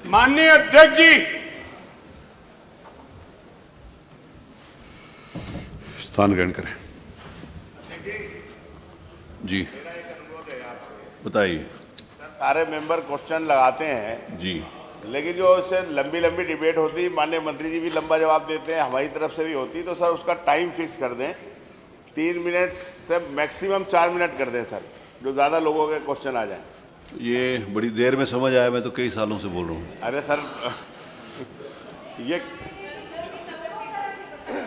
माननीय अध्यक्ष जी, स्थान ग्रहण करें। जी बताइए। सारे मेंबर क्वेश्चन लगाते हैं जी लेकिन जो इससे लंबी लंबी डिबेट होती है, माननीय मंत्री जी भी लंबा जवाब देते हैं, हमारी तरफ से भी होती है, तो सर उसका टाइम फिक्स कर दें। 3 मिनट से मैक्सिमम 4 मिनट कर दें सर, जो ज़्यादा लोगों के क्वेश्चन आ जाएं। ये बड़ी देर में समझ आया, मैं तो कई सालों से बोल रहा हूँ। अरे सर ये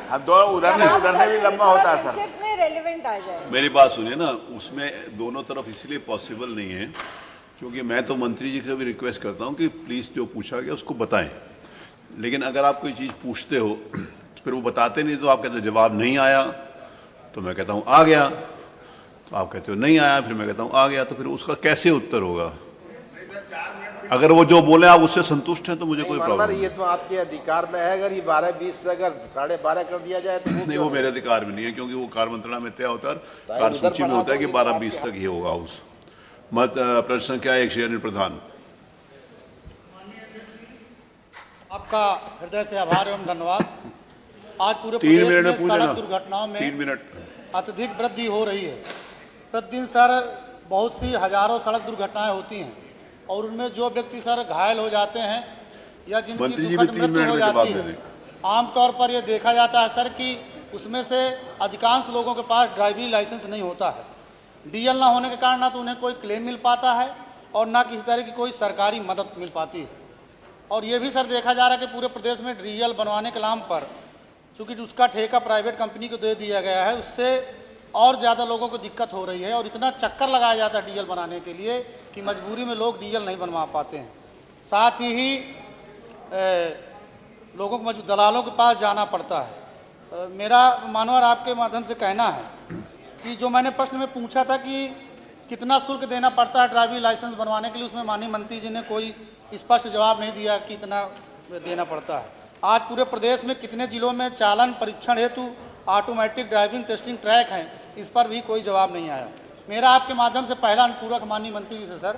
हम दो उधर से भी लंबा होता है सर। संक्षिप्त में रेलेवेंट आ जाए। मेरी बात सुनिए ना, उसमें दोनों तरफ इसलिए पॉसिबल नहीं है क्योंकि मैं तो मंत्री जी से भी रिक्वेस्ट करता हूँ कि प्लीज़ जो पूछा गया उसको बताएं, लेकिन अगर आप कोई चीज़ पूछते हो तो फिर वो बताते नहीं, तो आप कहते हो जवाब नहीं आया, तो मैं कहता हूँ आ गया, तो आप कहते हो नहीं आया, फिर मैं कहता हूँ आ गया, तो फिर उसका कैसे उत्तर होगा? अगर वो जो बोले आप उससे संतुष्ट हैं तो मुझे कोई प्रॉब्लम नहीं। ये तो आपके अधिकार में है, अगर ये 12:20 से अगर 12:30 कर दिया जाए तो नहीं, वो मेरे अधिकार में नहीं है क्योंकि वो कार्य मंत्रणा में तय होता है, कार्यसूची में होता है कि 12:20 तक ही होगा हाउस। मत प्रश्न संख्या 1 श्री अनिल प्रधान। आपका हृदय से आभार एवं धन्यवाद। आज पूरे 3 प्रदेश मिनट में में पूछ लेना। सड़क दुर्घटनाओं में 3 मिनट। अत्यधिक वृद्धि हो रही है। प्रतिदिन सर बहुत सी हजारों सड़क दुर्घटनाएं होती हैं और उनमें जो व्यक्ति सर घायल हो जाते हैं या जिनकी मंत्री जी भी दुखद 3 मृत्यु मिनट हो में जवाब जाती दे है, दें। आमतौर पर यह देखा जाता है सर कि उसमें से अधिकांश लोगों के पास ड्राइविंग लाइसेंस नहीं होता है। डीएल ना होने के कारण ना तो उन्हें कोई क्लेम मिल पाता है और ना किसी तरह की कोई सरकारी मदद मिल पाती है। और ये भी सर देखा जा रहा है कि पूरे प्रदेश में डीएल बनवाने के नाम पर चूँकि उसका ठेका प्राइवेट कंपनी को दे दिया गया है, उससे और ज़्यादा लोगों को दिक्कत हो रही है और इतना चक्कर लगाया जाता है डीएल बनाने के लिए कि मजबूरी में लोग डीएल नहीं बनवा पाते हैं। साथ ही लोगों को दलालों के पास जाना पड़ता है। मेरा मानवर आपके माध्यम से कहना है कि जो मैंने प्रश्न में पूछा था कि कितना शुल्क देना पड़ता है ड्राइविंग लाइसेंस बनवाने के लिए, उसमें माननीय मंत्री जी ने कोई स्पष्ट जवाब नहीं दिया कि इतना देना पड़ता है। आज पूरे प्रदेश में कितने जिलों में चालन परीक्षण हेतु ऑटोमेटिक ड्राइविंग टेस्टिंग ट्रैक हैं, इस पर भी कोई जवाब नहीं आया। मेरा आपके माध्यम से पहला अनुपूरक माननीय मंत्री जी से सर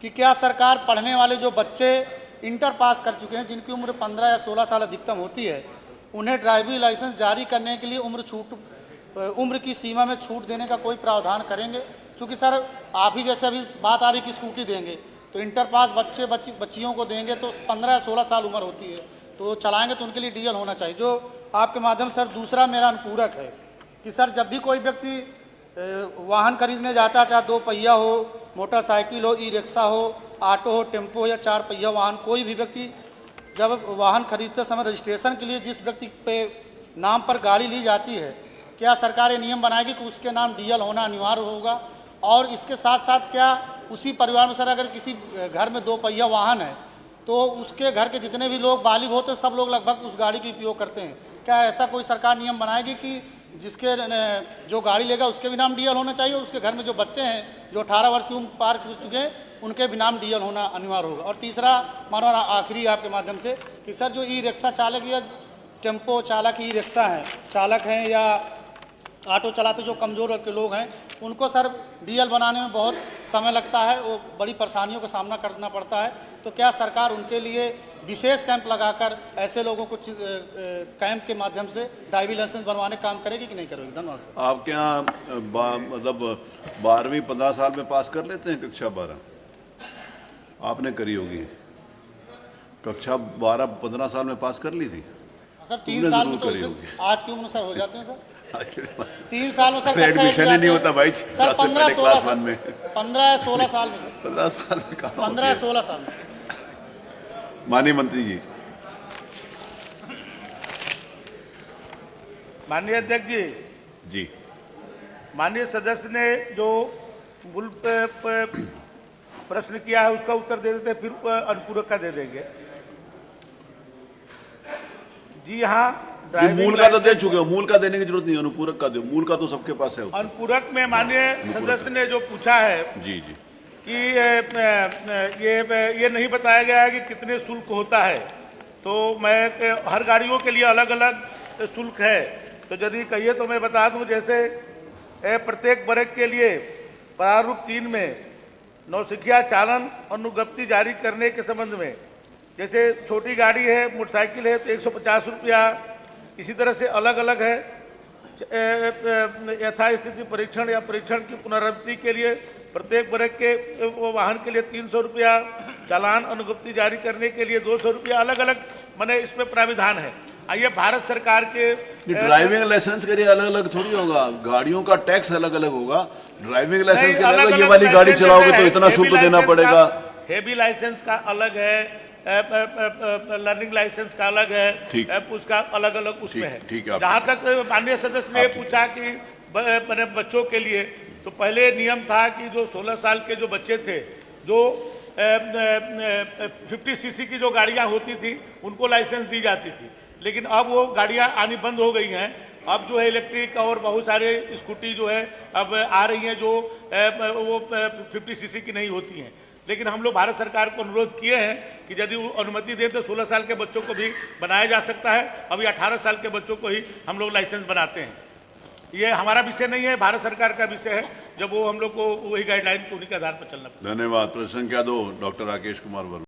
कि क्या सरकार पढ़ने वाले जो बच्चे इंटर पास कर चुके हैं, जिनकी उम्र 15 या 16 साल अधिकतम होती है, उन्हें ड्राइविंग लाइसेंस जारी करने के लिए उम्र की सीमा में छूट देने का कोई प्रावधान करेंगे? क्योंकि सर आप ही जैसे अभी बात आ रही कि स्कूटी देंगे, तो इंटर पास बच्चियों को देंगे तो 15 या 16 साल उम्र होती है, तो चलाएंगे तो उनके लिए डीएल होना चाहिए। जो आपके माध्यम सर दूसरा मेरा अनुपूरक है कि सर जब भी कोई व्यक्ति वाहन खरीदने जाता है, चाहे 2 पहिया हो, मोटरसाइकिल हो, ई रिक्शा हो, ऑटो हो, टेम्पो हो या 4 पहिया वाहन, कोई भी व्यक्ति जब वाहन खरीदते समय रजिस्ट्रेशन के लिए जिस व्यक्ति पे नाम पर गाड़ी ली जाती है, क्या सरकार ये नियम बनाएगी कि उसके नाम डीएल होना अनिवार्य होगा? और इसके साथ साथ क्या उसी परिवार में सर अगर किसी घर में 2 पहिया वाहन है तो उसके घर के जितने भी लोग बालिग होते हैं, सब लोग लगभग उस गाड़ी का उपयोग करते हैं? क्या ऐसा कोई सरकार नियम बनाएगी कि जिसके जो गाड़ी लेगा उसके भी नाम डीएल होना चाहिए और उसके घर में जो बच्चे हैं जो 18 वर्ष की उम्र पार कर चुके हैं उनके भी नाम डीएल होना अनिवार्य होगा? और तीसरा मानो आखिरी आपके माध्यम से कि सर जो ई रिक्शा चालक या टेम्पो चालक ई रिक्शा हैं चालक हैं या ऑटो चलाते जो कमज़ोर वर्ग के लोग हैं, उनको सर डीएल बनाने में बहुत समय लगता है, वो बड़ी परेशानियों का सामना करना पड़ता है, तो क्या सरकार उनके लिए विशेष कैंप लगाकर ऐसे लोगों को कैंप के माध्यम से ड्राइविंग लाइसेंस बनवाने का काम करेगी कि नहीं करेगी? धन्यवाद सर। आपके यहाँ मतलब 12वीं 15 साल में पास कर लेते हैं? कक्षा 12 आपने करी होगी, कक्षा 12 15 साल में पास कर ली थी सर? 3 साल में तो करी होगी। आज की उम्र सर हो जाते हैं सर, 3 साल में सर एडमिशन ही नहीं होता भाई, 6 साल से पहले क्लास 1 में 15 या 16 साल में 15 साल में कहाँ 15 या 16 साल में। माननीय मंत्री जी। माननीय अध्यक्ष जी, जी माननीय सदस्य ने जो मूल प्रश्न किया है उसका उत्तर दे देते, फिर अनुपूरक का दे देंगे। जी हाँ, मूल का तो दे चुके हो, मूल का देने की जरूरत नहीं, अनुपूरक का दो, मूल का तो सबके पास है। अनुपूरक में माननीय सदस्य ने जो पूछा है जी जी कि ये नहीं बताया गया है कि कितने शुल्क होता है, तो मैं हर गाड़ियों के लिए अलग अलग शुल्क है, तो यदि कहिए तो मैं बता दूं। जैसे प्रत्येक वर्ग के लिए प्रारूप 3 में नौसिखिया चालन अनुज्ञप्ति जारी करने के संबंध में जैसे छोटी गाड़ी है, मोटरसाइकिल है तो 150 रुपया, इसी तरह से अलग अलग है। यथास्थिति परीक्षण या परीक्षण की पुनरावृत्ति के लिए प्रत्येक वर्ग के वाहन के लिए 300 रुपया, चालान अनुज्ञप्ति जारी करने के लिए 200 रुपया, अलग अलग माने इसमें प्राविधान है। ये भारत सरकार के ड्राइविंग लाइसेंस के लिए अलग अलग थोड़ी होगा, गाड़ियों का टैक्स अलग अलग होगा। ड्राइविंग लाइसेंस के लिए ये वाली गाड़ी चलाओगे तो इतना शुल्क देना पड़ेगा। हेवी लाइसेंस का अलग है, लर्निंग लाइसेंस का अलग है, ठीक, उसका अलग अलग उसमें है। ठीक है। जहाँ तक माननीय सदस्य ने पूछा कि बच्चों के लिए, तो पहले नियम था कि जो 16 साल के जो बच्चे थे, जो 50 सीसी की जो गाड़ियाँ होती थी उनको लाइसेंस दी जाती थी, लेकिन अब वो गाड़ियाँ आनी बंद हो गई हैं। अब जो है इलेक्ट्रिक और बहुत सारे स्कूटी जो है अब आ रही हैं जो वो 50 सीसी की नहीं होती हैं। लेकिन हम लोग भारत सरकार को अनुरोध किए हैं कि यदि वो अनुमति दें तो 16 साल के बच्चों को भी बनाया जा सकता है। अभी 18 साल के बच्चों को ही हम लोग लाइसेंस बनाते हैं। ये हमारा विषय नहीं है, भारत सरकार का विषय है। जब वो हम लोग को वही गाइडलाइन को उन्हीं के आधार पर चलना पड़ता है। धन्यवाद। प्रश्न संख्या 2 डॉक्टर राकेश कुमार वर्मा।